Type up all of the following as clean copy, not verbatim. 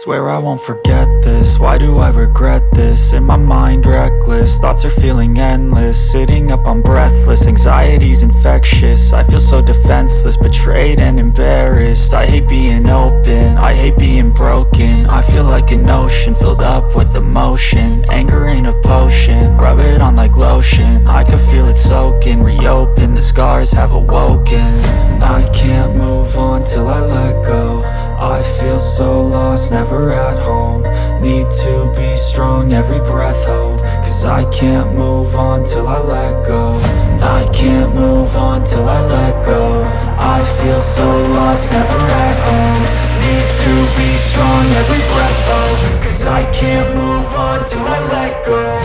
Swear I won't forget this, why do I regret this? In my mind reckless, thoughts are feeling endless. Sitting up I'm breathless, anxiety's infectious. I feel so defenseless, betrayed and embarrassed. I hate being open, I hate being broken. I feel like an ocean filled up with emotion. Anger ain't a potion, rub it on like lotion. I can feel it soaking, reopen, the scars have awoken. I can't move on till I let go. I feel so lost, never at home. Need to be strong, every breath hope. Cause I can't move on till I let go. I can't move on till I let go. I feel so lost, never at home. Need to be strong, every breath hope. Cause I can't move on till I let go.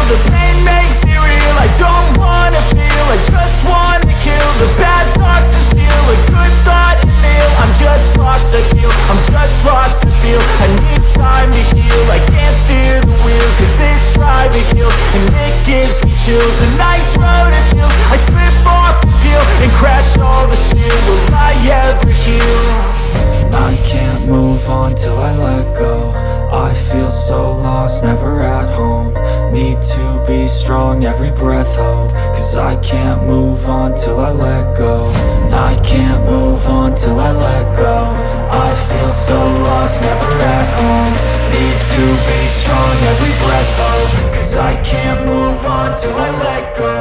The pain makes it real, I don't wanna feel, I just wanna kill the bad thoughts and steal a good thought and feel. I'm just lost, I feel, I'm just lost, I feel. I need time to heal, I can't steer the wheel. Cause this drive it kills, and it gives me chills. A nice road it feels, I slip off the peel and crash all the steel. Will I ever heal? I can't move on till I let go. I feel so lost, never at home. Need to be strong, every breath hope. Cause I can't move on till I let go. I can't move on till I let go. I feel so lost, never at home. Need to be strong, every breath hope. Cause I can't move on till I let go.